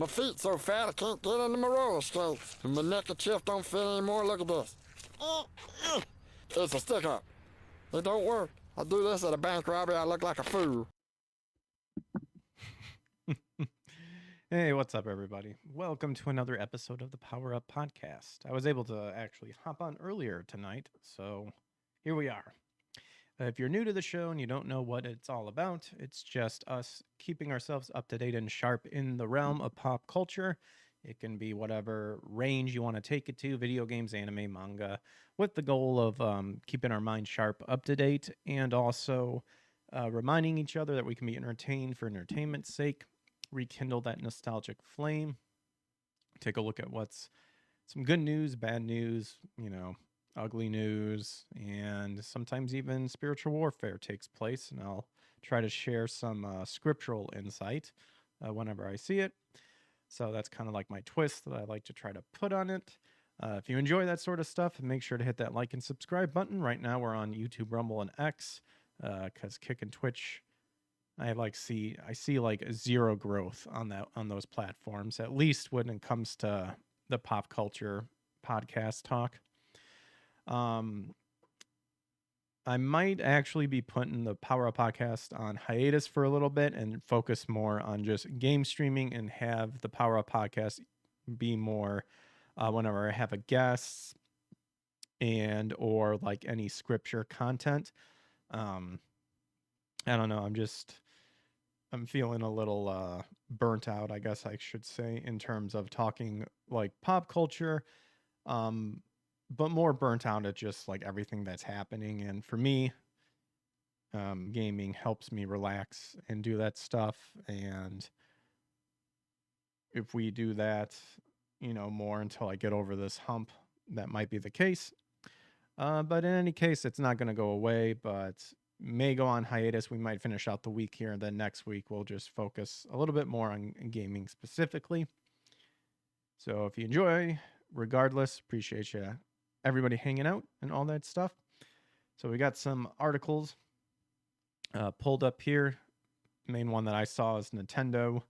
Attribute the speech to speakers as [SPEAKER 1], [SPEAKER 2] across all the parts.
[SPEAKER 1] My feet so fat I can't get into my roller skates. And my neck and chest don't fit anymore. Look at this. It's a stick-up. It don't work. I do this at a bank robbery, I look like a fool.
[SPEAKER 2] Hey, what's up, everybody? Welcome to another episode of the Power Up Podcast. I was able to actually hop on earlier tonight, so here we are. If you're new to the show and you don't know what it's all about, it's just us keeping ourselves up to date and sharp in the realm of pop culture. It can be whatever range you want to take it to, video games, anime, manga, with the goal of keeping our mind sharp, up to date, and also reminding each other that we can be entertained for entertainment's sake, rekindle that nostalgic flame, take a look at what's some good news, bad news, ugly news, and sometimes even spiritual warfare takes place. And I'll try to share some scriptural insight whenever I see it. So that's kind of like my twist that I like to try to put on it. If you enjoy that sort of stuff, make sure to hit that like and subscribe button. Right now we're on YouTube, Rumble, and X, because Kick and Twitch, I see like zero growth on those platforms, at least when it comes to the pop culture podcast talk. I might actually be putting the Power Up Podcast on hiatus for a little bit and focus more on just game streaming and have the Power Up Podcast be more whenever I have a guest and or like any scripture content. I don't know. I'm feeling a little burnt out, I guess I should say, in terms of talking like pop culture. But more burnt out at just like everything that's happening. And for me, gaming helps me relax and do that stuff. And if we do that, more until I get over this hump, that might be the case. But in any case, it's not going to go away, but may go on hiatus. We might finish out the week here, and then next week we'll just focus a little bit more on gaming specifically. So if you enjoy, regardless, appreciate you everybody hanging out and all that stuff. So we got some articles pulled up here. The main one that I saw is Nintendo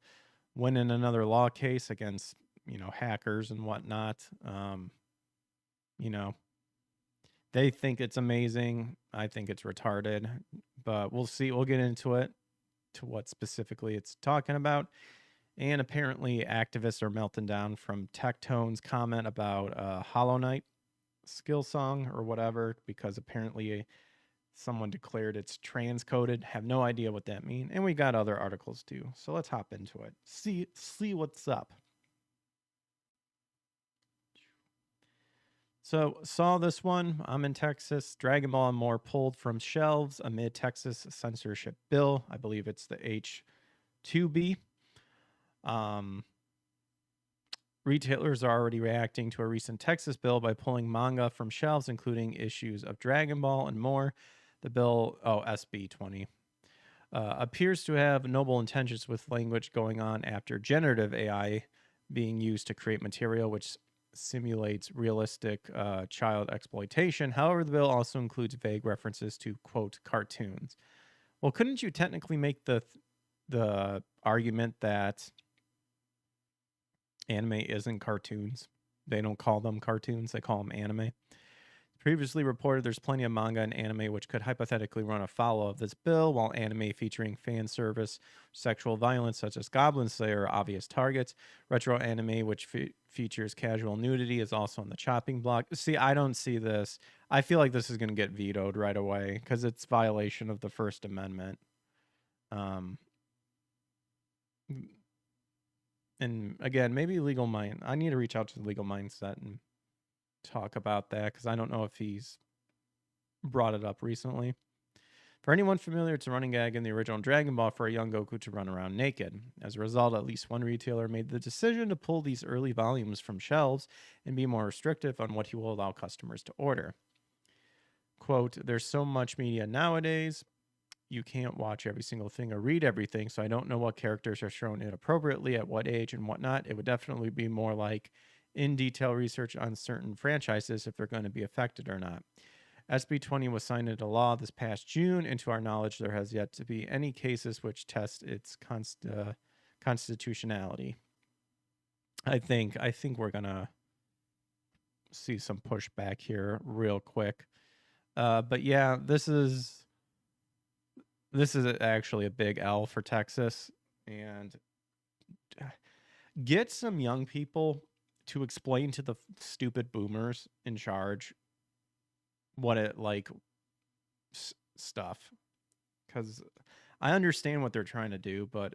[SPEAKER 2] winning another law case against, hackers and whatnot. They think it's amazing. I think it's retarded, but we'll see. We'll get into it, to what specifically it's talking about. And apparently activists are melting down from Tectone's comment about Hollow Knight skill song or whatever, because apparently someone declared it's transcoded. Have no idea what that means. And we got other articles too. So let's hop into it. See what's up. So saw this one. I'm in Texas. Dragon Ball and more pulled from shelves amid Texas censorship bill. I believe it's the H2B. Retailers are already reacting to a recent Texas bill by pulling manga from shelves, including issues of Dragon Ball and more. The bill, SB 20, appears to have noble intentions, with language going on after generative AI being used to create material which simulates realistic child exploitation. However, the bill also includes vague references to, quote, cartoons. Well, couldn't you technically make the argument that anime isn't cartoons? They don't call them cartoons, they call them anime. Previously reported there's plenty of manga and anime which could hypothetically run afoul of this bill, while anime featuring fan service, sexual violence such as Goblin Slayer are obvious targets. Retro anime which features casual nudity is also on the chopping block. See, I don't see this. I feel like this is going to get vetoed right away because it's violation of the First Amendment. And again, maybe Legal Mind. I need to reach out to the Legal Mindset and talk about that, because I don't know if he's brought it up recently. For anyone familiar, it's a running gag in the original Dragon Ball for a young Goku to run around naked. As a result, at least one retailer made the decision to pull these early volumes from shelves and be more restrictive on what he will allow customers to order. Quote, there's so much media nowadays, you can't watch every single thing or read everything, so I don't know what characters are shown inappropriately at what age and whatnot. It would definitely be more like in-detail research on certain franchises if they're going to be affected or not. SB 20 was signed into law this past June, and to our knowledge, there has yet to be any cases which test its constitutionality. I think we're gonna see some pushback here real quick. But yeah, this is actually a big L for Texas, and get some young people to explain to the stupid boomers in charge what it like stuff, because I understand what they're trying to do, but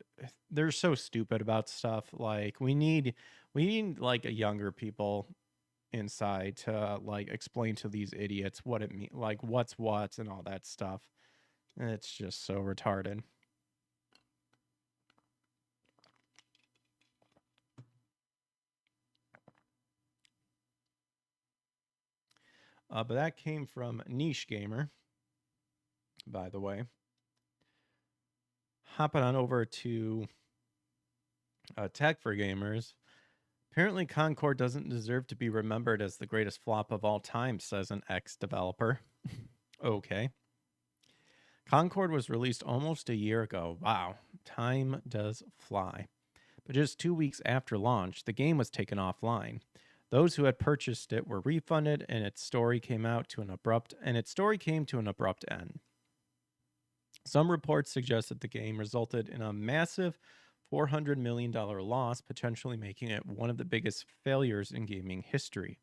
[SPEAKER 2] they're so stupid about stuff. Like we need like a younger people inside to like explain to these idiots what it means, like what's what and all that stuff. And it's just so retarded. But that came from Niche Gamer, by the way. Hopping on over to Tech for Gamers. Apparently, Concord doesn't deserve to be remembered as the greatest flop of all time, says an ex-developer. Okay. Concord was released almost a year ago. Wow, time does fly. But just 2 weeks after launch, the game was taken offline. Those who had purchased it were refunded, and its story came to an abrupt end. Some reports suggest that the game resulted in a massive $400 million loss, potentially making it one of the biggest failures in gaming history.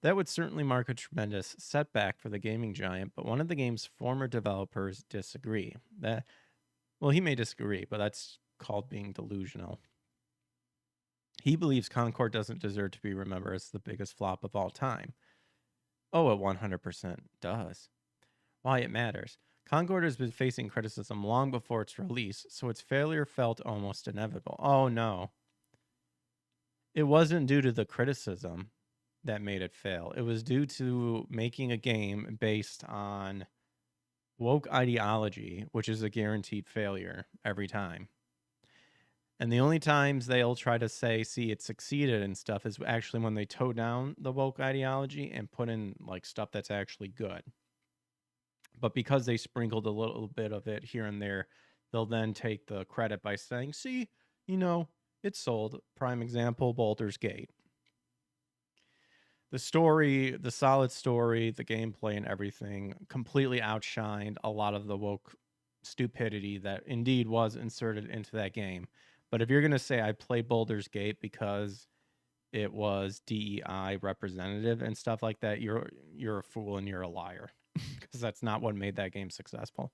[SPEAKER 2] That would certainly mark a tremendous setback for the gaming giant, but one of the game's former developers disagree. He may disagree, but that's called being delusional. He believes Concord doesn't deserve to be remembered as the biggest flop of all time. Oh, it 100% does. Why it matters. Concord has been facing criticism long before its release, so its failure felt almost inevitable. Oh no. It wasn't due to the criticism that made it fail. It was due to making a game based on woke ideology, which is a guaranteed failure every time. And the only times they'll try to say, see, it succeeded and stuff is actually when they toe down the woke ideology and put in like stuff that's actually good. But because they sprinkled a little bit of it here and there, they'll then take the credit by saying, see, it sold. Prime example, Baldur's Gate. The story, the solid story, the gameplay and everything completely outshined a lot of the woke stupidity that indeed was inserted into that game. But if you're going to say I played Baldur's Gate because it was DEI representative and stuff like that, you're a fool and you're a liar, because that's not what made that game successful.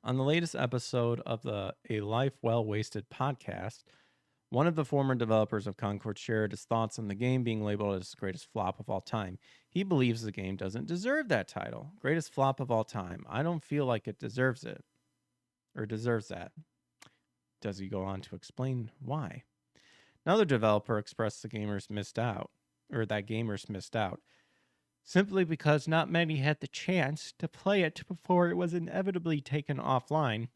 [SPEAKER 2] On the latest episode of the A Life Well Wasted podcast, one of the former developers of Concord shared his thoughts on the game being labeled as the greatest flop of all time. He believes the game doesn't deserve that title. Greatest flop of all time. I don't feel like it deserves it. Or deserves that. Does he go on to explain why? Another developer expressed that gamers missed out. Simply because not many had the chance to play it before it was inevitably taken offline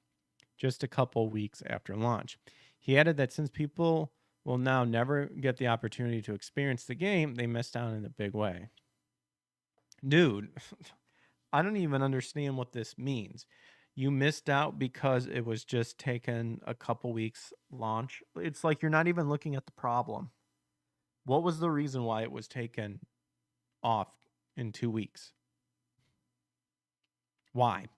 [SPEAKER 2] just a couple weeks after launch. He added that since people will now never get the opportunity to experience the game, they missed out in a big way. Dude, I don't even understand what this means. You missed out because it was just taken a couple weeks launch. It's like you're not even looking at the problem. What was the reason why it was taken off in 2 weeks? Why?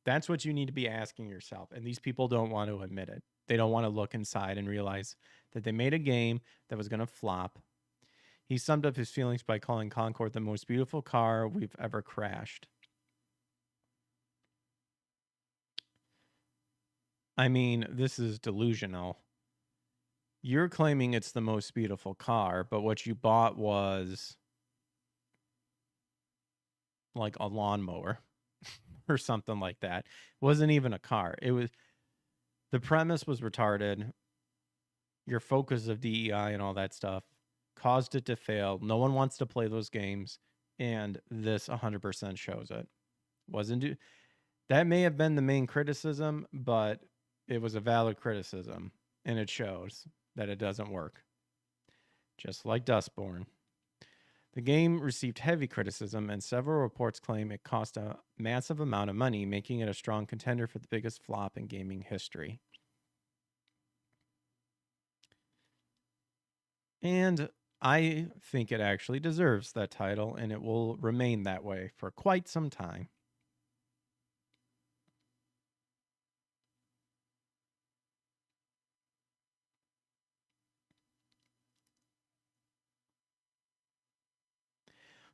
[SPEAKER 2] That's what you need to be asking yourself. And these people don't want to admit it. They don't want to look inside and realize that they made a game that was going to flop. He summed up his feelings by calling Concord the most beautiful car we've ever crashed. I mean, this is delusional. You're claiming it's the most beautiful car, but what you bought was like a lawnmower or something like that. It wasn't even a car. The premise was retarded. Your focus of DEI and all that stuff caused it to fail. No one wants to play those games, and this 100% shows it. That may have been the main criticism, but it was a valid criticism, and it shows that it doesn't work. Just like Dustborn. The game received heavy criticism, and several reports claim it cost a massive amount of money, making it a strong contender for the biggest flop in gaming history. And I think it actually deserves that title, and it will remain that way for quite some time.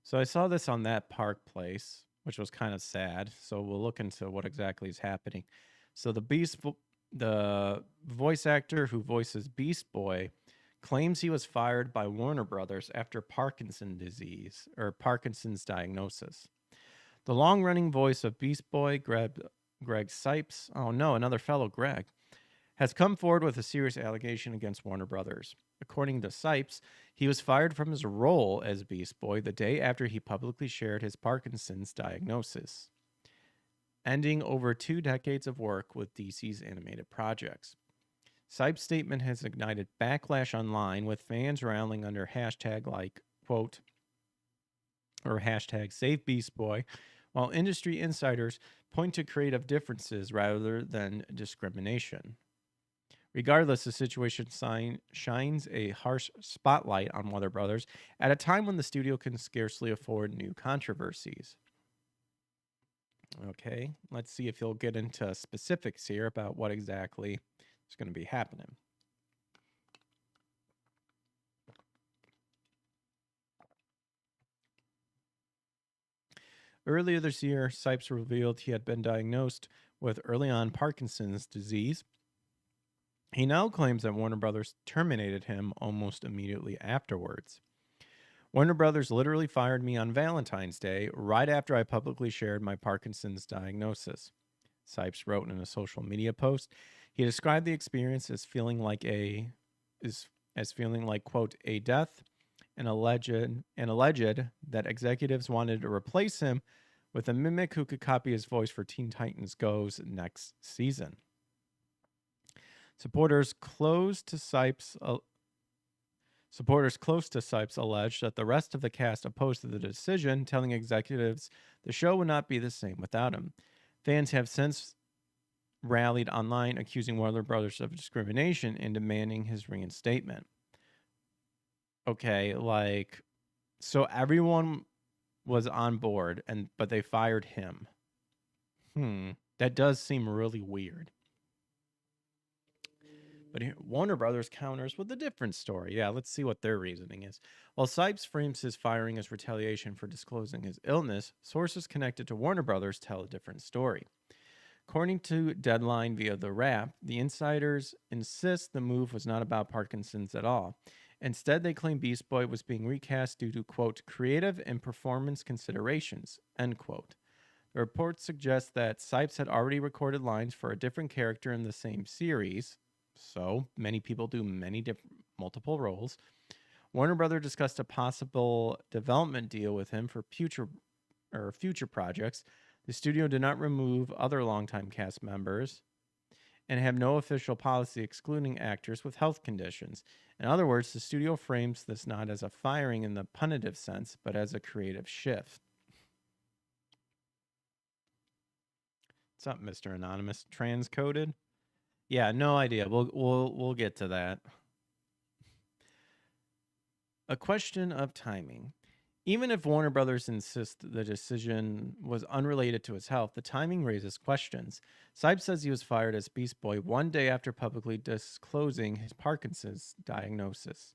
[SPEAKER 2] So I saw this on That Park Place, which was kind of sad. So we'll look into what exactly is happening. So the voice actor who voices Beast Boy claims he was fired by Warner Brothers after Parkinson's disease or Parkinson's diagnosis. The long-running voice of Beast Boy, Greg Sipes, oh no, another fellow Greg, has come forward with a serious allegation against Warner Brothers. According to Sipes, he was fired from his role as Beast Boy the day after he publicly shared his Parkinson's diagnosis, ending over 2 decades of work with DC's animated projects. Sipes' statement has ignited backlash online, with fans rallying under hashtag like, quote, or hashtag Save Beast Boy, while industry insiders point to creative differences rather than discrimination. Regardless, the situation shines a harsh spotlight on Warner Brothers at a time when the studio can scarcely afford new controversies. Okay, let's see if he'll get into specifics here about what exactly is going to be happening. Earlier this year, Sipes revealed he had been diagnosed with early on Parkinson's disease. He now claims that Warner Brothers terminated him almost immediately afterwards. Warner Brothers literally fired me on Valentine's Day, right after I publicly shared my Parkinson's diagnosis, Sipes wrote in a social media post. He described the experience as feeling like quote, a death, and alleged that executives wanted to replace him with a mimic who could copy his voice for Teen Titans Go's next season. Supporters close to Sipes alleged that the rest of the cast opposed to the decision, telling executives the show would not be the same without him. Fans have since rallied online, accusing Warner Brothers of discrimination and demanding his reinstatement. Okay, so everyone was on board, but they fired him. That does seem really weird. But here, Warner Brothers counters with a different story. Yeah, let's see what their reasoning is. While Sipes frames his firing as retaliation for disclosing his illness, sources connected to Warner Brothers tell a different story. According to Deadline via The Wrap, the insiders insist the move was not about Parkinson's at all. Instead, they claim Beast Boy was being recast due to, quote, creative and performance considerations, end quote. The report suggests that Sipes had already recorded lines for a different character in the same series. So many people do multiple roles. Warner Brothers discussed a possible development deal with him for future projects. The studio did not remove other longtime cast members and have no official policy excluding actors with health conditions. In other words, the studio frames this not as a firing in the punitive sense, but as a creative shift. What's up, Mr. Anonymous? Transcoded? Yeah, no idea. We'll get to that. A question of timing. Even if Warner Brothers insists the decision was unrelated to his health, the timing raises questions. Sipes says he was fired as Beast Boy one day after publicly disclosing his Parkinson's diagnosis.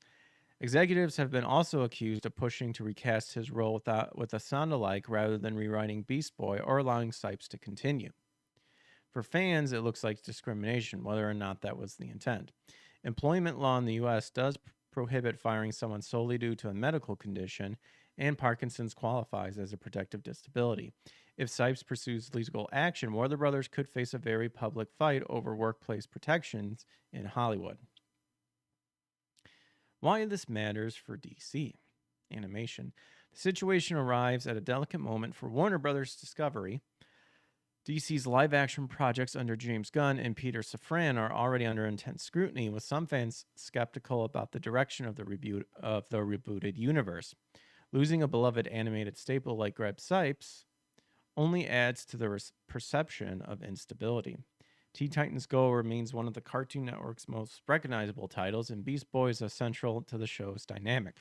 [SPEAKER 2] Executives have been also accused of pushing to recast his role with a sound-alike rather than rewriting Beast Boy or allowing Sipes to continue. For fans, it looks like discrimination, whether or not that was the intent. Employment law in the U.S. does prohibit firing someone solely due to a medical condition, and Parkinson's qualifies as a protective disability. If Sipes pursues legal action, Warner Brothers could face a very public fight over workplace protections in Hollywood. Why this matters for DC animation. The situation arrives at a delicate moment for Warner Brothers Discovery. DC's live-action projects under James Gunn and Peter Safran are already under intense scrutiny, with some fans skeptical about the direction of the rebooted universe. Losing a beloved animated staple like Greg Sipes only adds to the perception of instability. Teen Titans Go remains one of the Cartoon Network's most recognizable titles, and Beast Boy is central to the show's dynamic.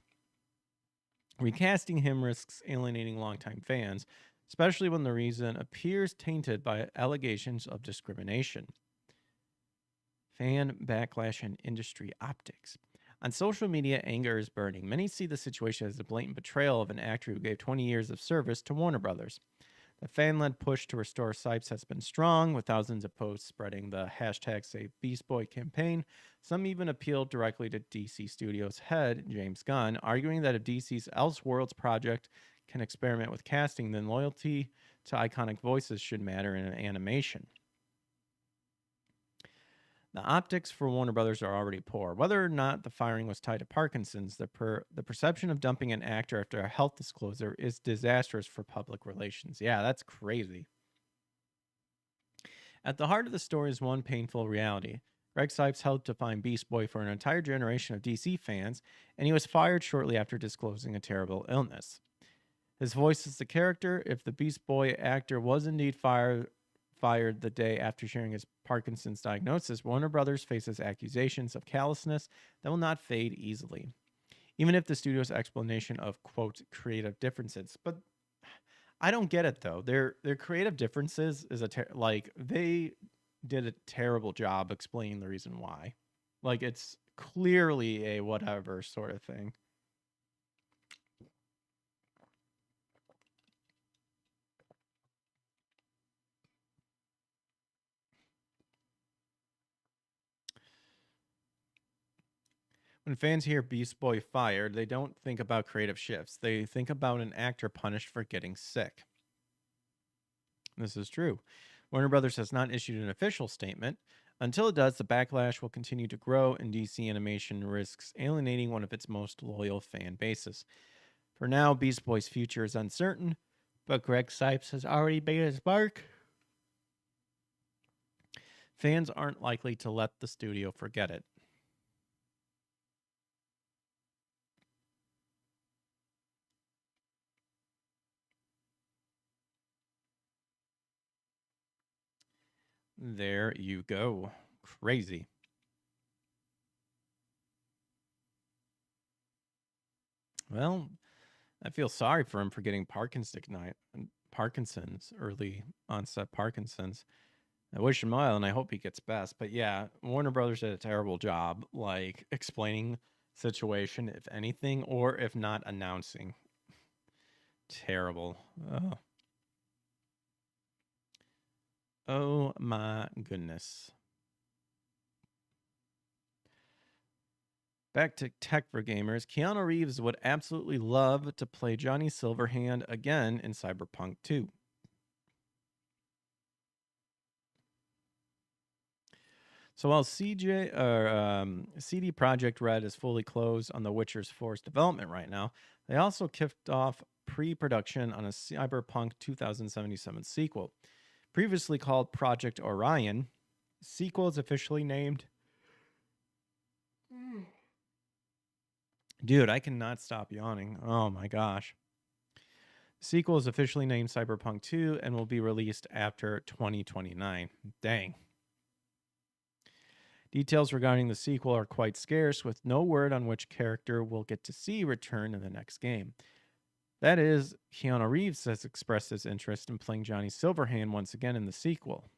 [SPEAKER 2] Recasting him risks alienating longtime fans, especially when the reason appears tainted by allegations of discrimination. Fan backlash and industry optics. On social media, anger is burning. Many see the situation as a blatant betrayal of an actor who gave 20 years of service to Warner Brothers. The fan-led push to restore Sipes has been strong, with thousands of posts spreading the hashtag Save Beast Boy campaign. Some even appealed directly to DC Studios head, James Gunn, arguing that if DC's Elseworlds project can experiment with casting, then loyalty to iconic voices should matter in an animation. The optics for Warner Brothers are already poor. Whether or not the firing was tied to Parkinson's, the perception of dumping an actor after a health disclosure is disastrous for public relations. Yeah, that's crazy. At the heart of the story is one painful reality. Greg Sipes helped define Beast Boy for an entire generation of DC fans, and he was fired shortly after disclosing a terrible illness. His voice is the character. If the Beast Boy actor was indeed fired the day after sharing his Parkinson's diagnosis, Warner Brothers faces accusations of callousness that will not fade easily, even if the studio's explanation of, quote, creative differences. But I don't get it, though. Their creative differences is they did a terrible job explaining the reason why. Like, it's clearly a whatever sort of thing. When fans hear Beast Boy fired, they don't think about creative shifts. They think about an actor punished for getting sick. This is true. Warner Brothers has not issued an official statement. Until it does, the backlash will continue to grow, and DC Animation risks alienating one of its most loyal fan bases. For now, Beast Boy's future is uncertain, but Greg Sipes has already made his mark. Fans aren't likely to let the studio forget it. There you go. Crazy. Well, I feel sorry for him for getting Parkinson's, early onset Parkinson's. I wish him well, and I hope he gets best. But yeah, Warner Brothers did a terrible job, like explaining situation, if anything, or if not announcing. Terrible. Oh my goodness. Back to tech for gamers. Keanu Reeves would absolutely love to play Johnny Silverhand again in Cyberpunk 2. So while CD Projekt Red is fully closed on The Witcher's 4's development right now, they also kicked off pre-production on a Cyberpunk 2077 sequel. Previously called Project Orion, the sequel is officially named... Dude, I cannot stop yawning. Oh my gosh. The sequel is officially named Cyberpunk 2 and will be released after 2029. Dang. Details regarding the sequel are quite scarce, with no word on which character we'll get to see return in the next game. That is, Keanu Reeves has expressed his interest in playing Johnny Silverhand once again in the sequel.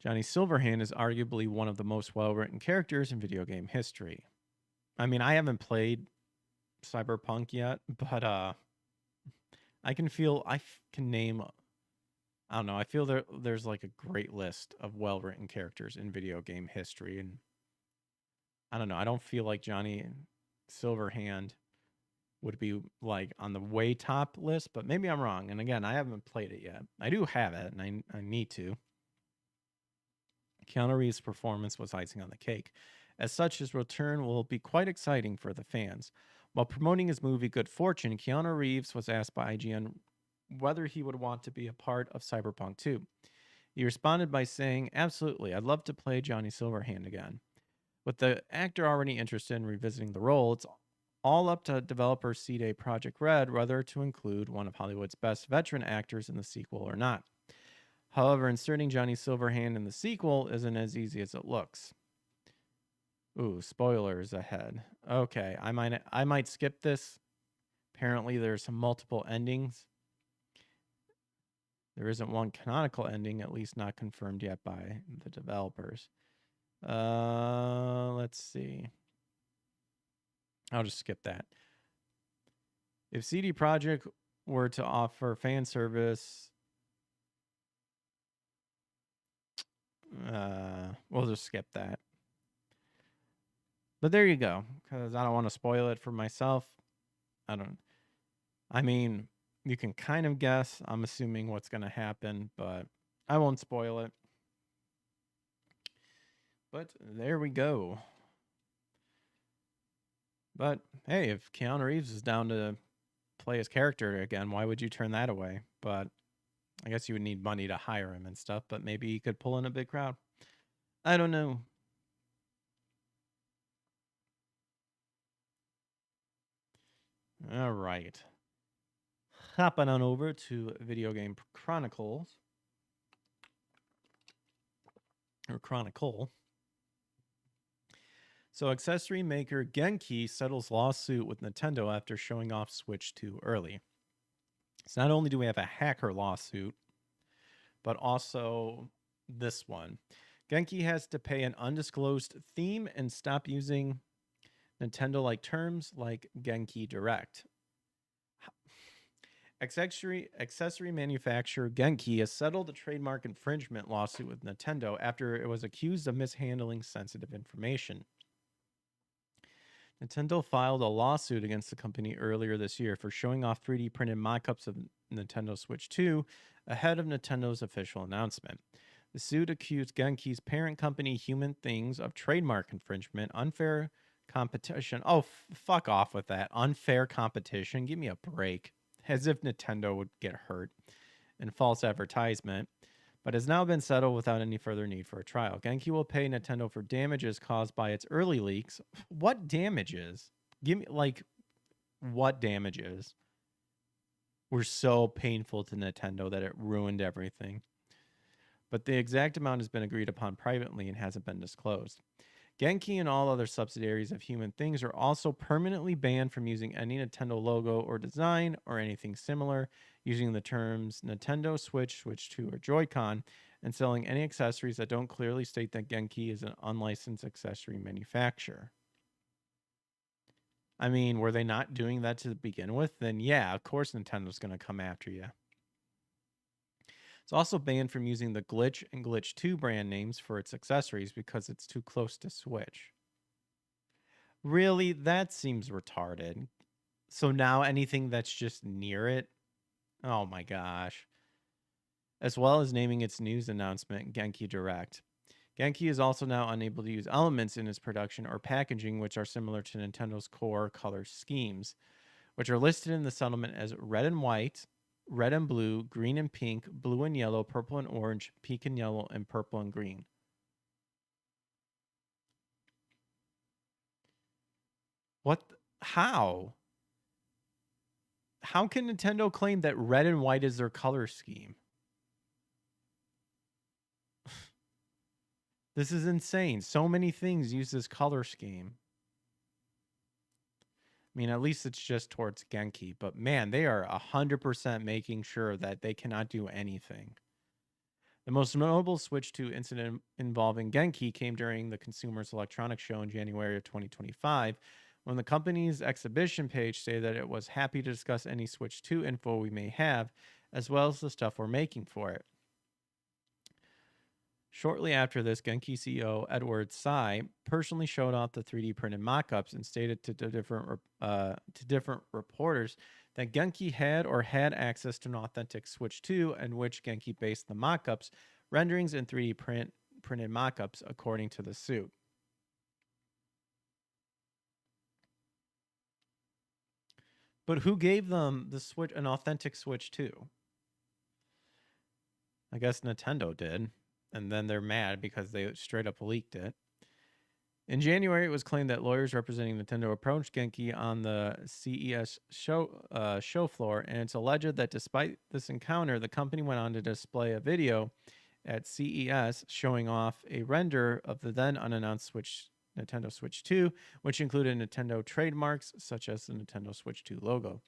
[SPEAKER 2] Johnny Silverhand is arguably one of the most well-written characters in video game history. I mean, I haven't played Cyberpunk yet, but I can name... I don't know. I feel there's like a great list of well-written characters in video game history. And I don't know. I don't feel like Johnny Silverhand would be like on the way top list, but maybe I'm wrong. And again, I haven't played it yet. I do have it, and I need to. Keanu Reeves' performance was icing on the cake. As such, his return will be quite exciting for the fans. While promoting his movie Good Fortune, Keanu Reeves was asked by IGN whether he would want to be a part of Cyberpunk 2. He responded by saying, "Absolutely, I'd love to play Johnny Silverhand again." With the actor already interested in revisiting the role, it's all up to developer CD Projekt Red whether to include one of Hollywood's best veteran actors in the sequel or not. However, inserting Johnny Silverhand in the sequel isn't as easy as it looks. Ooh, spoilers ahead. Okay, I might skip this. Apparently, there's multiple endings. There isn't one canonical ending, at least not confirmed yet by the developers. Let's see. I'll just skip that. If CD Projekt were to offer fan service, we'll just skip that. But there you go, because I don't want to spoil it for myself. I mean, you can kind of guess. I'm assuming what's going to happen, but I won't spoil it. But there we go. But hey, if Keanu Reeves is down to play his character again, why would you turn that away? But I guess you would need money to hire him and stuff, but maybe he could pull in a big crowd. I don't know. All right. Hopping on over to Video Game Chronicles. Or Chronicle. So accessory maker Genki settles lawsuit with Nintendo after showing off Switch 2 early. So not only do we have a hacker lawsuit, but also this one. Genki has to pay an undisclosed theme and stop using Nintendo-like terms like Genki Direct. Accessory manufacturer Genki has settled a trademark infringement lawsuit with Nintendo after it was accused of mishandling sensitive information. Nintendo filed a lawsuit against the company earlier this year for showing off 3D printed mock-ups of Nintendo Switch 2 ahead of Nintendo's official announcement. The suit accused Genki's parent company Human Things of trademark infringement, unfair competition. Oh, fuck off with that. Unfair competition? Give me a break. As if Nintendo would get hurt. And false advertisement. But has now been settled without any further need for a trial. Genki will pay Nintendo for damages caused by its early leaks. What damages? Give me, what damages were so painful to Nintendo that it ruined everything? But the exact amount has been agreed upon privately and hasn't been disclosed. Genki and all other subsidiaries of Human Things are also permanently banned from using any Nintendo logo or design or anything similar, using the terms Nintendo, Switch, Switch 2, or Joy-Con, and selling any accessories that don't clearly state that Genki is an unlicensed accessory manufacturer. I mean, were they not doing that to begin with? Then yeah, of course Nintendo's going to come after you. It's also banned from using the Glitch and Glitch 2 brand names for its accessories because it's too close to Switch. Really? That seems retarded. So now anything that's just near it? Oh my gosh. As well as naming its news announcement Genki Direct. Genki is also now unable to use elements in its production or packaging which are similar to Nintendo's core color schemes, which are listed in the settlement as red and white, red and blue, green and pink, blue and yellow, purple and orange, pink and yellow, and purple and green. What? How? How can Nintendo claim that red and white is their color scheme? This is insane. So many things use this color scheme. I mean, at least it's just towards Genki. But man, they are 100% making sure that they cannot do anything. The most notable Switch 2 incident involving Genki came during the Consumer's Electronics Show in January of 2025, when the company's exhibition page stated that it was happy to discuss any Switch 2 info we may have, as well as the stuff we're making for it. Shortly after this, Genki CEO Edward Tsai personally showed off the 3D printed mock-ups and stated to different reporters that Genki had access to an authentic Switch 2 in which Genki based the mock-ups, renderings, and 3D printed mock-ups according to the suit. But who gave them the Switch, an authentic Switch 2? I guess Nintendo did. And then they're mad because they straight up leaked it. In January, it was claimed that lawyers representing Nintendo approached Genki on the CES show floor, and it's alleged that despite this encounter, the company went on to display a video at CES showing off a render of the then unannounced Nintendo Switch 2, which included Nintendo trademarks such as the Nintendo Switch 2 logo.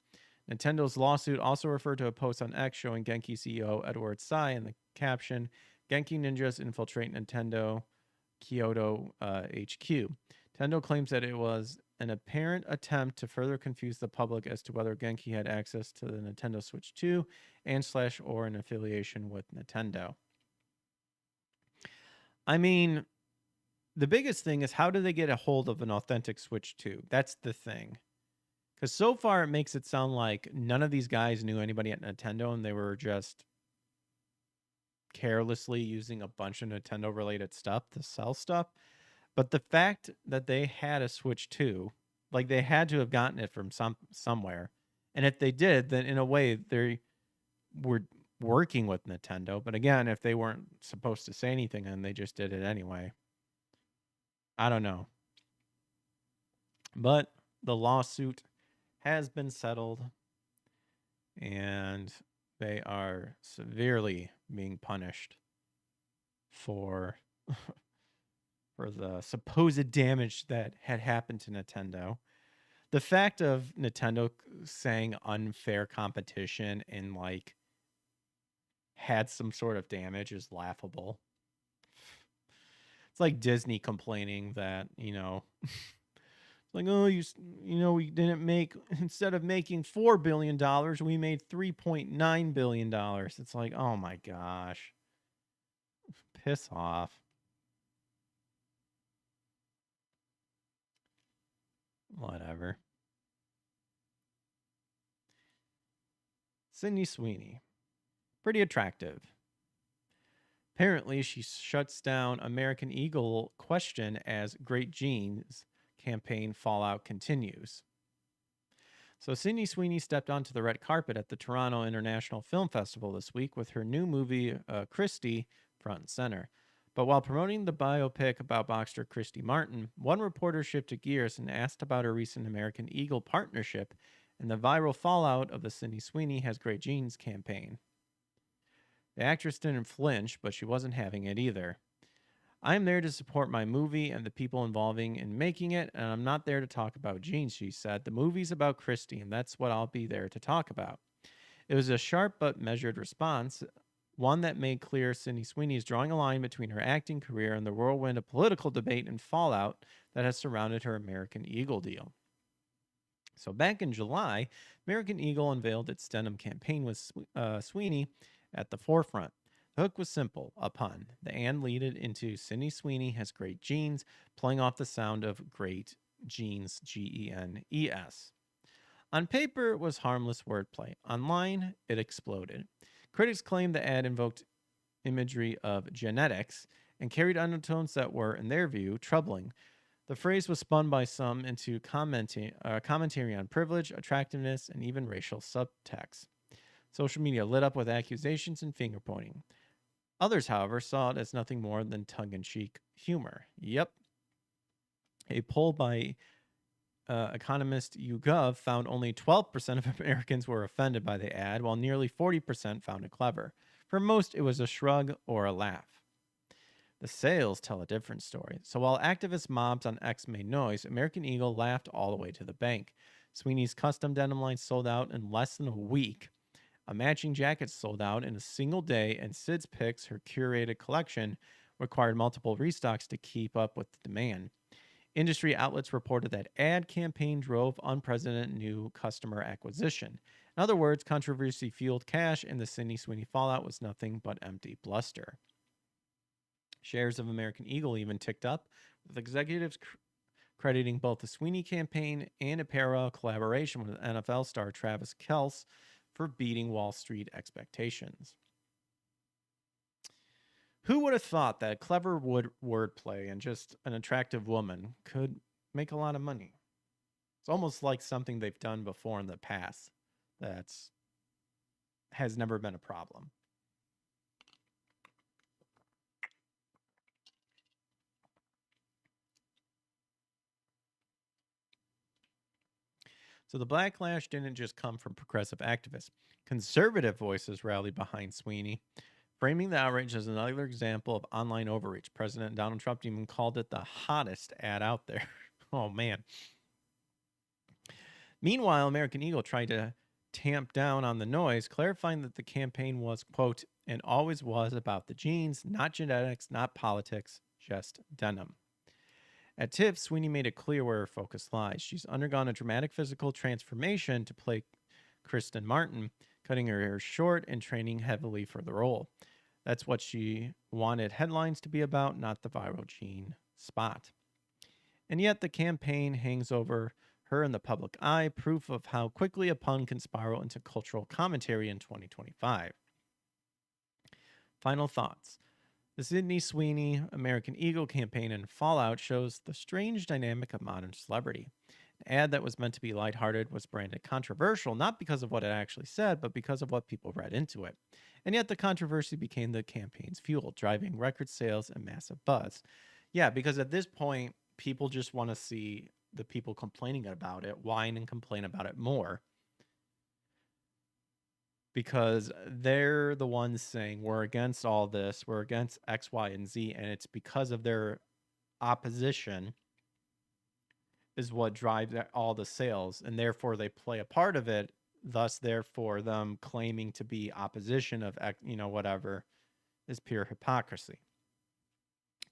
[SPEAKER 2] Nintendo's lawsuit also referred to a post on X showing Genki CEO Edward Tsai in the caption, "Genki ninjas infiltrate Nintendo Kyoto HQ." Nintendo claims that it was an apparent attempt to further confuse the public as to whether Genki had access to the Nintendo Switch 2 or an affiliation with Nintendo. I mean, the biggest thing is, how do they get a hold of an authentic Switch 2? That's the thing. Because so far it makes it sound like none of these guys knew anybody at Nintendo and they were just carelessly using a bunch of Nintendo related stuff to sell stuff. But the fact that they had a Switch 2, like they had to have gotten it from somewhere. And if they did, then in a way they were working with Nintendo. But again, if they weren't supposed to say anything and they just did it anyway, I don't know. But the lawsuit has been settled and they are severely being punished for the supposed damage that had happened to Nintendo. The fact of Nintendo saying unfair competition and like had some sort of damage is laughable. It's like Disney complaining that, like, oh, we didn't make, instead of making $4 billion, we made $3.9 billion. It's like, oh my gosh. Piss off. Whatever. Sydney Sweeney. Pretty attractive. Apparently, she shuts down American Eagle question as Great Genes campaign fallout continues. So Sydney Sweeney stepped onto the red carpet at the Toronto International Film Festival this week with her new movie, Christie, front and center. But while promoting the biopic about boxer Christy Martin, one reporter shifted gears and asked about her recent American Eagle partnership and the viral fallout of the Sydney Sweeney Has Great Genes campaign. The actress didn't flinch, but she wasn't having it either. "I am there to support my movie and the people involving in making it, and I'm not there to talk about genes," she said. "The movie's about Christy, and that's what I'll be there to talk about." It was a sharp but measured response, one that made clear Sydney Sweeney is drawing a line between her acting career and the whirlwind of political debate and fallout that has surrounded her American Eagle deal. So back in July, American Eagle unveiled its denim campaign with Sweeney at the forefront. The hook was simple, a pun. The "and" leaded into Sydney Sweeney Has Great Genes, playing off the sound of great genes, Genes. On paper, it was harmless wordplay. Online, it exploded. Critics claimed the ad invoked imagery of genetics and carried undertones that were, in their view, troubling. The phrase was spun by some into commentary on privilege, attractiveness, and even racial subtext. Social media lit up with accusations and finger-pointing. Others, however, saw it as nothing more than tongue-in-cheek humor. Yep. A poll by economist YouGov found only 12% of Americans were offended by the ad, while nearly 40% found it clever. For most, it was a shrug or a laugh. The sales tell a different story. So while activist mobs on X made noise, American Eagle laughed all the way to the bank. Sweeney's custom denim line sold out in less than a week. A matching jacket sold out in a single day, and Sid's Picks, her curated collection, required multiple restocks to keep up with the demand. Industry outlets reported that ad campaign drove unprecedented new customer acquisition. In other words, controversy fueled cash, and the Sydney Sweeney fallout was nothing but empty bluster. Shares of American Eagle even ticked up, with executives crediting both the Sweeney campaign and a parallel collaboration with NFL star Travis Kelce for beating Wall Street expectations. Who would have thought that clever wordplay and just an attractive woman could make a lot of money? It's almost like something they've done before in the past that has never been a problem. So the backlash didn't just come from progressive activists. Conservative voices rallied behind Sweeney, framing the outrage as another example of online overreach. President Donald Trump even called it the hottest ad out there. Oh, man. Meanwhile, American Eagle tried to tamp down on the noise, clarifying that the campaign was, quote, and always was about the genes, not genetics, not politics, just denim. At TIFF, Sweeney made it clear where her focus lies. She's undergone a dramatic physical transformation to play Kristen Martin, cutting her hair short and training heavily for the role. That's what she wanted headlines to be about, not the viral gene spot. And yet the campaign hangs over her in the public eye, proof of how quickly a pun can spiral into cultural commentary in 2025. Final thoughts. The Sydney Sweeney American Eagle campaign and fallout shows the strange dynamic of modern celebrity. An ad that was meant to be lighthearted was branded controversial, not because of what it actually said, but because of what people read into it. And yet the controversy became the campaign's fuel, driving record sales and massive buzz. Yeah, because at this point, people just want to see the people complaining about it, whine and complain about it more. Because they're the ones saying we're against all this, we're against X, Y, and Z, and it's because of their opposition is what drives all the sales, and therefore they play a part of it. Thus, therefore, them claiming to be opposition of, whatever, is pure hypocrisy.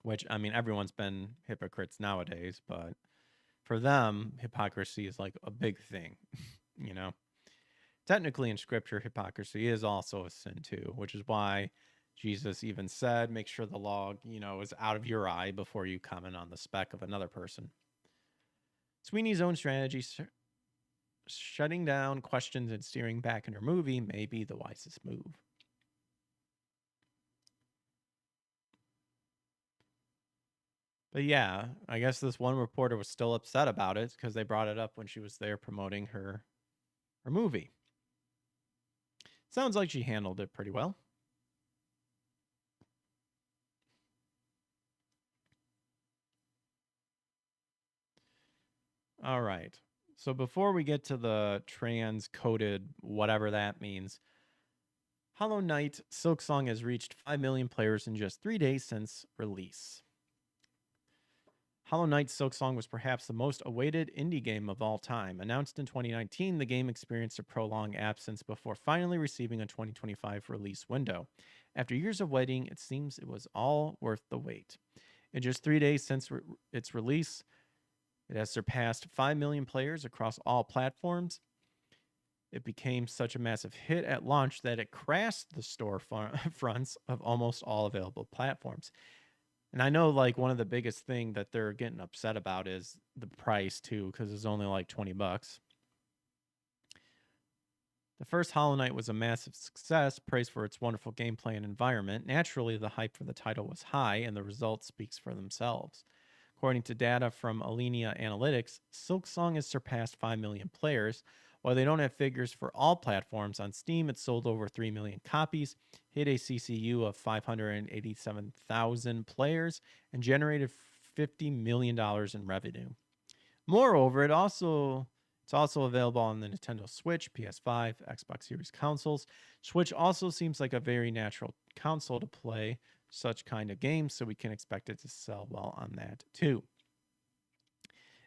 [SPEAKER 2] Which, I mean, everyone's been hypocrites nowadays, but for them, hypocrisy is like a big thing, Technically, in scripture, hypocrisy is also a sin too, which is why Jesus even said, make sure the log, is out of your eye before you comment on the speck of another person. Sweeney's own strategy, shutting down questions and steering back in her movie, may be the wisest move. But yeah, I guess this one reporter was still upset about it because they brought it up when she was there promoting her movie. Sounds like she handled it pretty well. All right. So before we get to the trans-coded whatever that means, Hollow Knight Silksong has reached 5 million players in just 3 days since release. Hollow Knight Silksong was perhaps the most awaited indie game of all time. Announced in 2019, the game experienced a prolonged absence before finally receiving a 2025 release window. After years of waiting, it seems it was all worth the wait. In just 3 days since its release, it has surpassed 5 million players across all platforms. It became such a massive hit at launch that it crashed the storefronts of almost all available platforms. And I know, like, one of the biggest thing that they're getting upset about is the price too, because it's only like $20. The first Hollow Knight was a massive success, praised for its wonderful gameplay and environment. Naturally, the hype for the title was high, and the result speaks for themselves. According to data from Alenia Analytics, Silksong has surpassed 5 million players. While they don't have figures for all platforms, on Steam it sold over 3 million copies, hit a CCU of 587,000 players, and generated $50 million in revenue. Moreover, it's also available on the Nintendo Switch, PS5, Xbox Series consoles. Switch also seems like a very natural console to play such kind of games, so we can expect it to sell well on that too.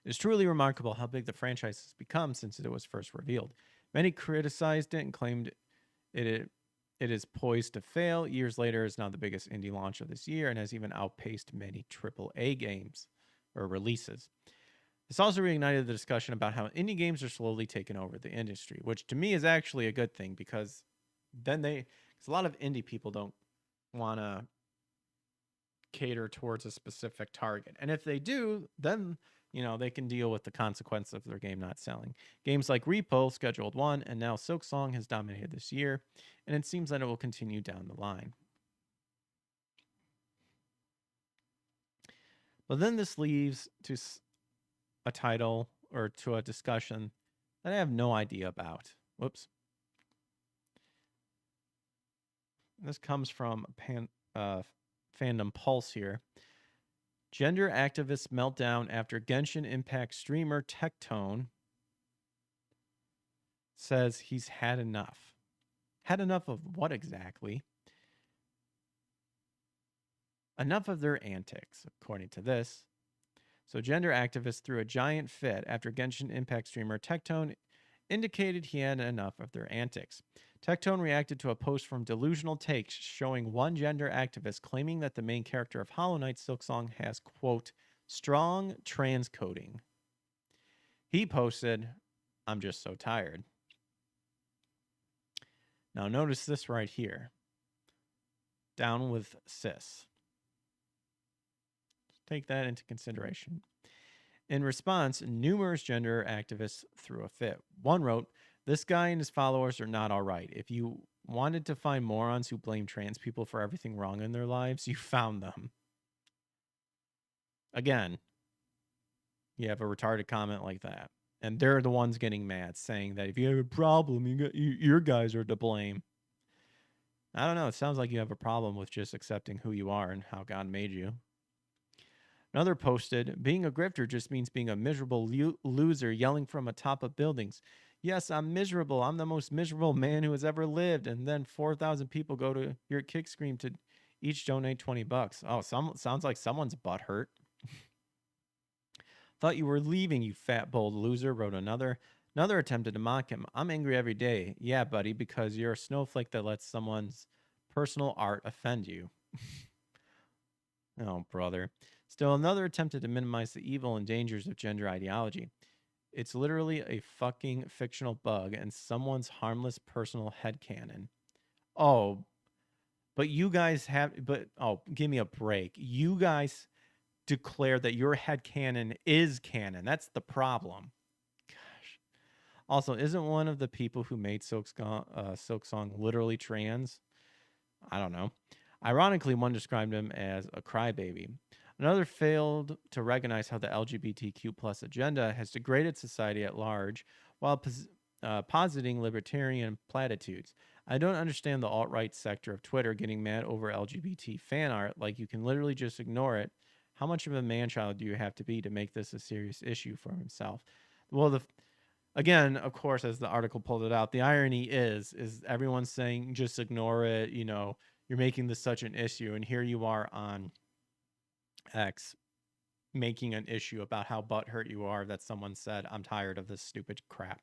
[SPEAKER 2] It is truly remarkable how big the franchise has become since it was first revealed. Many criticized it and claimed it is poised to fail. Years later, it is now the biggest indie launch of this year and has even outpaced many AAA games or releases. This also reignited the discussion about how indie games are slowly taking over the industry, which to me is actually a good thing because then because a lot of indie people don't want to cater towards a specific target. And if they do, then they can deal with the consequence of their game not selling. Games like Repo, Scheduled 1, and now Silksong has dominated this year, and it seems that it will continue down the line. But then this leads to a title or to a discussion that I have no idea about. Whoops. This comes from Fandom Pulse here. Gender activist meltdown after Genshin Impact streamer Tectone says he's had enough. Had enough of what exactly? Enough of their antics, according to this. So gender activists threw a giant fit after Genshin Impact streamer Tectone indicated he had enough of their antics. Tectone reacted to a post from Delusional Takes showing one gender activist claiming that the main character of Hollow Knight Silksong has, quote, strong transcoding. He posted, I'm just so tired. Now notice this right here. Down with cis. Take that into consideration. In response, numerous gender activists threw a fit. One wrote, this guy and his followers are not all right. If you wanted to find morons who blame trans people for everything wrong in their lives, you found them. Again, you have a retarded comment like that. And they're the ones getting mad, saying that if you have a problem, your guys are to blame. I don't know. It sounds like you have a problem with just accepting who you are and how God made you. Another posted, being a grifter just means being a miserable loser yelling from atop of buildings. Yes, I'm miserable. I'm the most miserable man who has ever lived. And then 4,000 people go to your kick scream to each donate $20. Oh, sounds like someone's butt hurt. Thought you were leaving, you fat, bold loser, wrote another. Another attempted to mock him. I'm angry every day. Yeah, buddy, because you're a snowflake that lets someone's personal art offend you. Oh, brother. Still, another attempted to minimize the evil and dangers of gender ideology. It's literally a fucking fictional bug and someone's harmless personal headcanon. Oh, but you guys give me a break. You guys declare that your headcanon is canon. That's the problem. Gosh. Also, isn't one of the people who made Silksong literally trans? I don't know. Ironically, one described him as a crybaby. Another failed to recognize how the LGBTQ plus agenda has degraded society at large while positing libertarian platitudes. I don't understand the alt-right sector of Twitter getting mad over LGBT fan art like you can literally just ignore it. How much of a man-child do you have to be to make this a serious issue for himself? Well, again, of course, as the article pulled it out, the irony is everyone's saying just ignore it, you know, you're making this such an issue, and here you are on X making an issue about how butthurt you are that someone said, I'm tired of this stupid crap.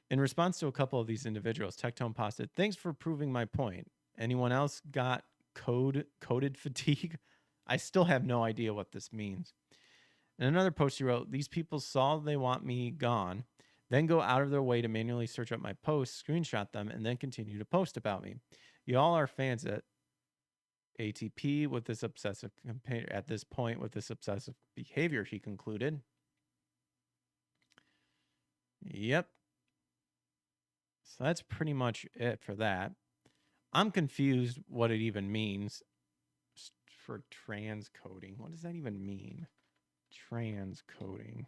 [SPEAKER 2] In response to a couple of these individuals, Tectone posted, thanks for proving my point. Anyone else got coded fatigue? I still have no idea what this means. In another post he wrote, these people saw they want me gone, then go out of their way to manually search up my posts, screenshot them, and then continue to post about me. You all are fans at ATP with this obsessive at this point with this obsessive behavior, he concluded. Yep. So that's pretty much it for that. I'm confused what it even means for transcoding. What does that even mean? Transcoding.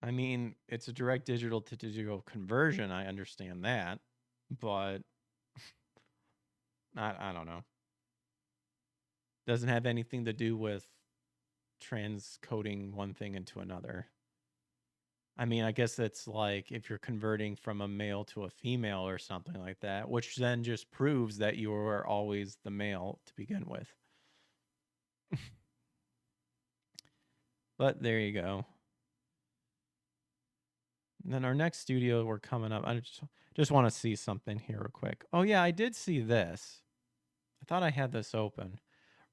[SPEAKER 2] I mean, it's a direct digital to digital conversion. I understand that, but I don't know. Doesn't have anything to do with transcoding one thing into another. I mean, I guess it's like if you're converting from a male to a female or something like that, which then just proves that you were always the male to begin with. But there you go. And then our next studio we're coming up. I just want to see something here real quick. Oh yeah, I did see this. I thought I had this open.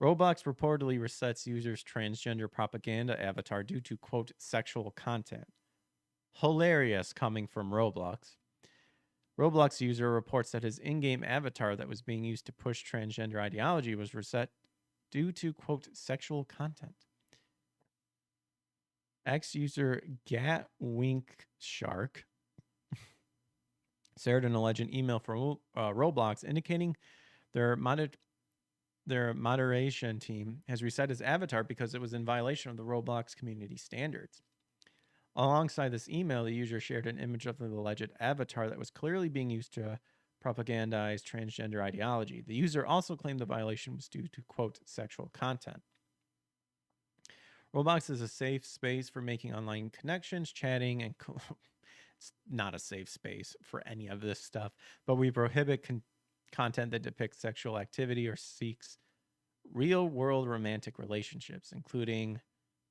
[SPEAKER 2] Roblox reportedly resets users' transgender propaganda avatar due to, quote, sexual content. Hilarious coming from Roblox. Roblox user reports that his in-game avatar that was being used to push transgender ideology was reset due to, quote, sexual content. Ex-user GatWinkShark shared an alleged email from Roblox indicating their moderation team has reset his avatar because it was in violation of the Roblox community standards. Alongside this email, the user shared an image of the alleged avatar that was clearly being used to propagandize transgender ideology. The user also claimed the violation was due to, quote, sexual content. Roblox is a safe space for making online connections, chatting, and it's not a safe space for any of this stuff, but we prohibit content that depicts sexual activity or seeks real-world romantic relationships, including,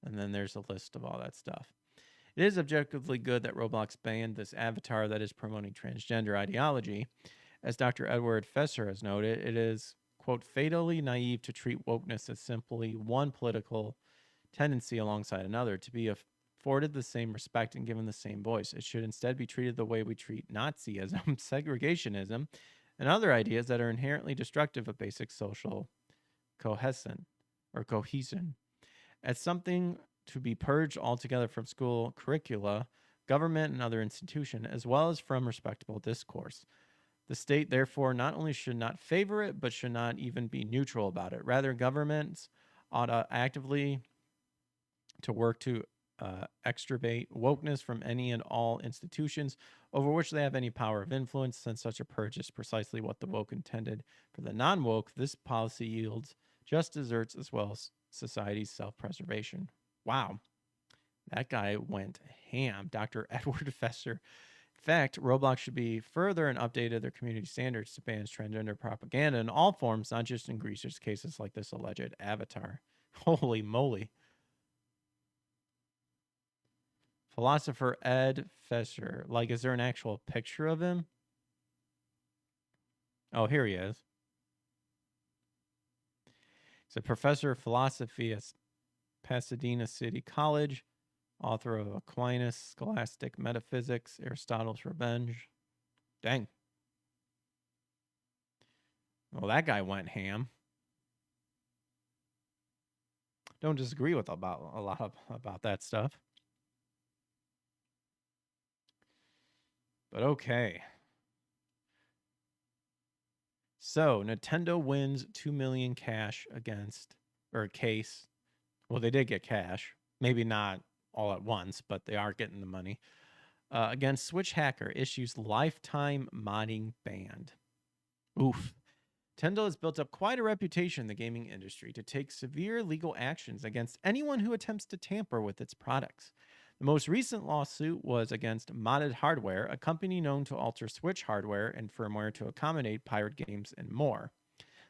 [SPEAKER 2] and then there's a list of all that stuff. It is objectively good that Roblox banned this avatar that is promoting transgender ideology. As Dr. Edward Fesser has noted, it is, quote, fatally naive to treat wokeness as simply one political tendency alongside another, to be afforded the same respect and given the same voice. It should instead be treated the way we treat Nazism, segregationism, and other ideas that are inherently destructive of basic social cohesion, as something to be purged altogether from school curricula, government, and other institutions, as well as from respectable discourse. The state, therefore, not only should not favor it, but should not even be neutral about it. Rather, governments ought to actively to work to extirpate wokeness from any and all institutions over which they have any power of influence, since such a purge is precisely what the woke intended for the non-woke. This policy yields just desserts as well as society's self-preservation. Wow, that guy went ham. Dr. Edward Fesser. In fact, Roblox should be further and updated their community standards to ban transgender propaganda in all forms, not just in egregious cases like this alleged avatar. Holy moly. Philosopher Ed Fesser. Like, is there an actual picture of him? Oh, here he is. He's a professor of philosophy at Pasadena City College, author of Aquinas, Scholastic Metaphysics, Aristotle's Revenge. Dang. Well, that guy went ham. Don't disagree with a lot about that stuff. But okay. So Nintendo wins $2 million cash case. Well, they did get cash. Maybe not all at once, but they are getting the money. Against Switch hacker, issues lifetime modding ban. Oof. Nintendo has built up quite a reputation in the gaming industry to take severe legal actions against anyone who attempts to tamper with its products. The most recent lawsuit was against Modded Hardware, a company known to alter Switch hardware and firmware to accommodate pirate games and more.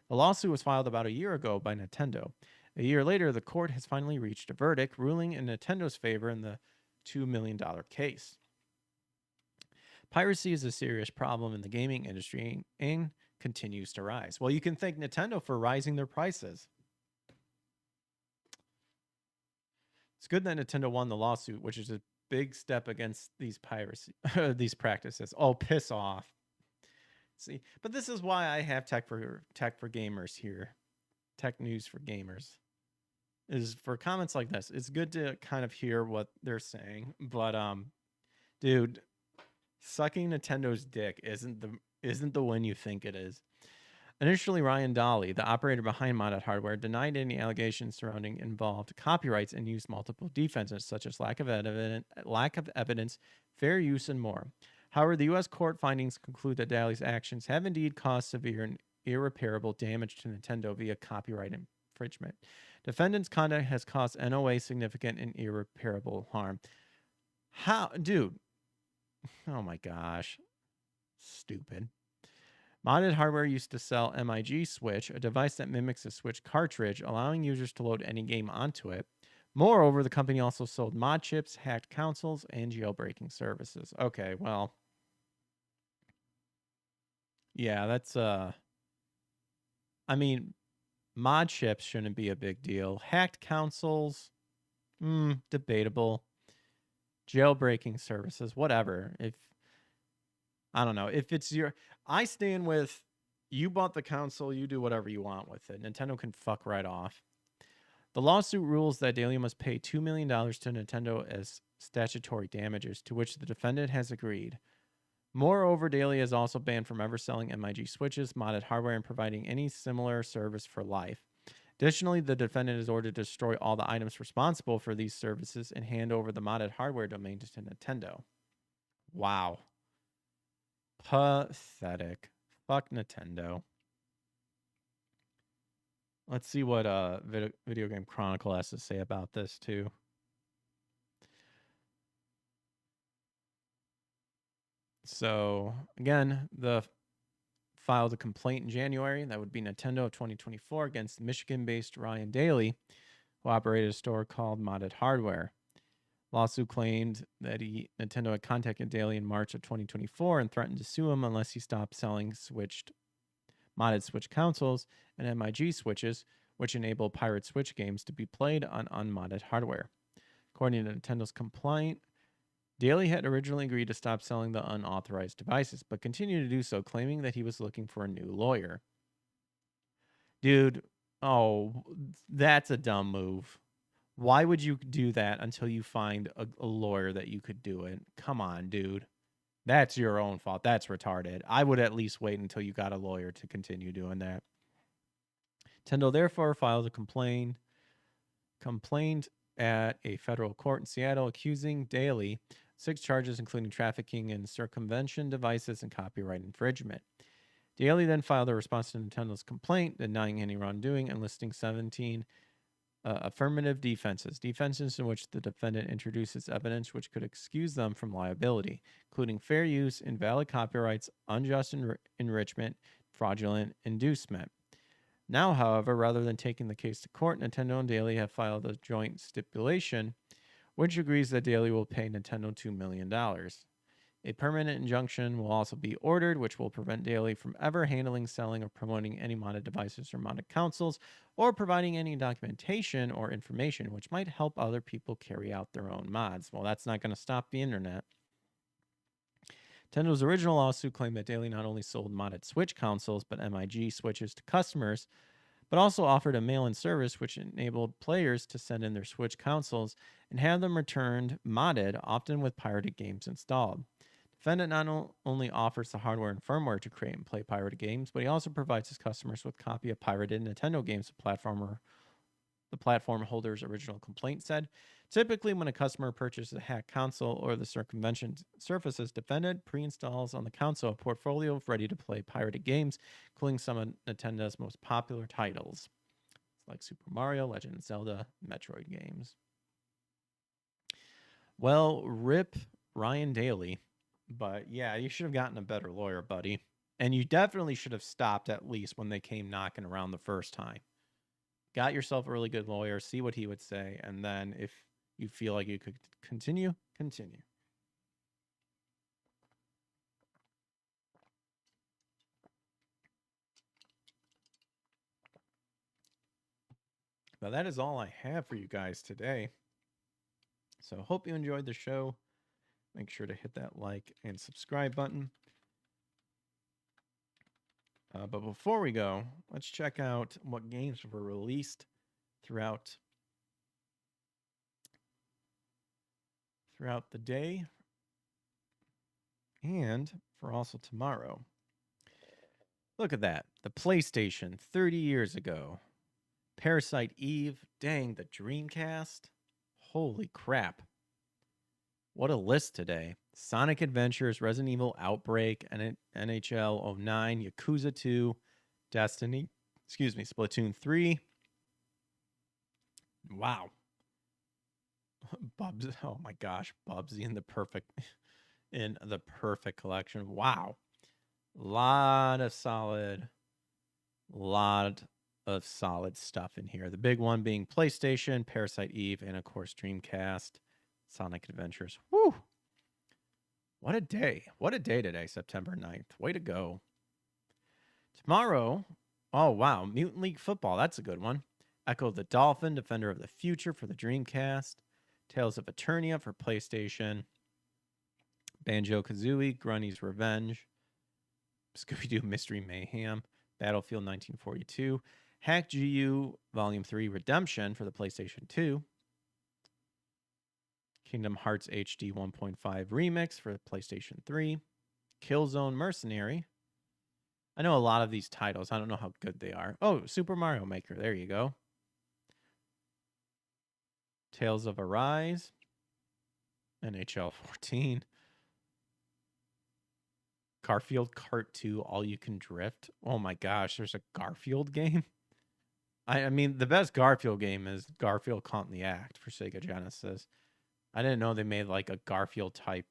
[SPEAKER 2] The lawsuit was filed about a year ago by Nintendo. A year later, the court has finally reached a verdict, ruling in Nintendo's favor in the $2 million case. Piracy is a serious problem in the gaming industry and continues to rise. Well, you can thank Nintendo for rising their prices. It's good that Nintendo won the lawsuit, which is a big step against these these practices. Oh, piss off. See, but this is why I have tech for gamers here. Tech news for gamers is for comments like this. It's good to kind of hear what they're saying, but dude, sucking Nintendo's dick isn't the win you think it is. Initially, Ryan Dolly, the operator behind Modded Hardware, denied any allegations surrounding involved copyrights and used multiple defenses, such as lack of evidence, fair use, and more. However, the U.S. court findings conclude that Dolly's actions have indeed caused severe and irreparable damage to Nintendo via copyright infringement. Defendant's conduct has caused NOA significant and irreparable harm. How, dude? Oh my gosh. Stupid. Modded Hardware used to sell MIG Switch, a device that mimics a Switch cartridge, allowing users to load any game onto it. Moreover, the company also sold mod chips, hacked consoles, and jailbreaking services. Okay, well. Yeah, that's, I mean, mod chips shouldn't be a big deal. Hacked consoles, debatable. Jailbreaking services, whatever. I don't know. If it's I stand with, you bought the console, you do whatever you want with it. Nintendo can fuck right off. The lawsuit rules that Daly must pay $2 million to Nintendo as statutory damages, to which the defendant has agreed. Moreover, Daly is also banned from ever selling MIG Switches, modded hardware, and providing any similar service for life. Additionally, the defendant is ordered to destroy all the items responsible for these services and hand over the modded hardware domain to Nintendo. Wow. Pathetic. Fuck Nintendo. Let's see what Video Game Chronicle has to say about this, too. So, again, the filed a complaint in January. That would be Nintendo of 2024 against Michigan-based Ryan Daly, who operated a store called Modded Hardware. Lawsuit claimed that Nintendo had contacted Daly in March of 2024 and threatened to sue him unless he stopped selling modded Switch consoles and MIG switches, which enable pirate Switch games to be played on unmodded hardware. According to Nintendo's complaint, Daly had originally agreed to stop selling the unauthorized devices, but continued to do so, claiming that he was looking for a new lawyer. Dude, that's a dumb move. Why would you do that until you find a lawyer that you could do it? Come on, dude. That's your own fault. That's retarded. I would at least wait until you got a lawyer to continue doing that. Nintendo therefore filed a complaint at a federal court in Seattle accusing Daly 6 charges, including trafficking in circumvention devices and copyright infringement. Daly then filed a response to Nintendo's complaint, denying any wrongdoing and listing 17 affirmative defenses in which the defendant introduces evidence which could excuse them from liability, including fair use, invalid copyrights, unjust enrichment, fraudulent inducement. Now, however, rather than taking the case to court, Nintendo and Daly have filed a joint stipulation which agrees that Daly will pay Nintendo $2 million. A permanent injunction will also be ordered, which will prevent Daly from ever handling, selling, or promoting any modded devices or modded consoles, or providing any documentation or information which might help other people carry out their own mods. Well, that's not going to stop the internet. Nintendo's original lawsuit claimed that Daly not only sold modded Switch consoles, but MIG switches to customers, but also offered a mail-in service which enabled players to send in their Switch consoles and have them returned modded, often with pirated games installed. Defendant not only offers the hardware and firmware to create and play pirated games, but he also provides his customers with a copy of pirated Nintendo games. The platform holder's original complaint said, typically when a customer purchases a hacked console or the circumvention surfaces, defendant pre-installs on the console a portfolio of ready-to-play pirated games, including some of Nintendo's most popular titles, like Super Mario, Legend of Zelda, Metroid games. Well, rip Ryan Daly. But yeah, you should have gotten a better lawyer, buddy. And you definitely should have stopped at least when they came knocking around the first time. Got yourself a really good lawyer, see what he would say, and then if you feel like you could continue. But that is all I have for you guys today. So hope you enjoyed the show. Make sure to hit that like and subscribe button. But before we go, let's check out what games were released throughout the day and for also tomorrow. Look at that. The PlayStation 30 years ago. Parasite Eve. Dang, the Dreamcast. Holy crap. What a list today. Sonic Adventures, Resident Evil Outbreak, NHL 09, Yakuza 2, Destiny, Splatoon 3. Wow. Bubs, oh my gosh, Bubsy in the perfect collection. Wow. Lot of solid stuff in here. The big one being PlayStation, Parasite Eve, and of course Dreamcast. Sonic Adventures. Woo! What a day. What a day today, September 9th. Way to go. Tomorrow, oh wow, Mutant League Football. That's a good one. Echo the Dolphin, Defender of the Future for the Dreamcast. Tales of Eternia for PlayStation. Banjo-Kazooie, Grunny's Revenge. Scooby-Doo Mystery Mayhem. Battlefield 1942. Hack GU Volume 3 Redemption for the PlayStation 2. Kingdom Hearts HD 1.5 Remix for PlayStation 3. Killzone Mercenary. I know a lot of these titles. I don't know how good they are. Oh, Super Mario Maker. There you go. Tales of Arise. NHL 14. Garfield Kart 2, All You Can Drift. Oh my gosh, there's a Garfield game? I mean, the best Garfield game is Garfield Caught in the Act for Sega Genesis. I didn't know they made like a Garfield type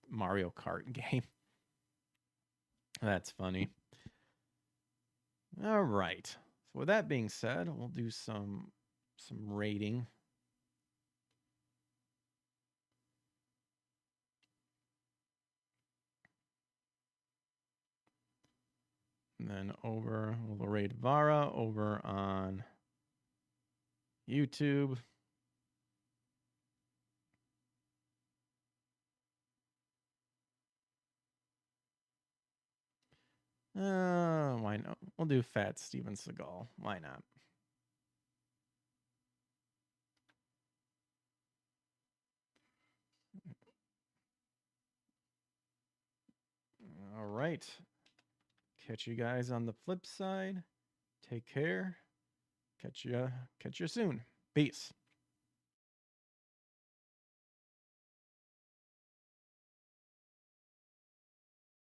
[SPEAKER 2] Mario Kart game. That's funny. All right. So with that being said, we'll do some rating. And then we'll rate Vara over on YouTube. Why not? We'll do Fat Steven Seagal. Why not? All right. Catch you guys on the flip side. Take care. Catch you soon. Peace.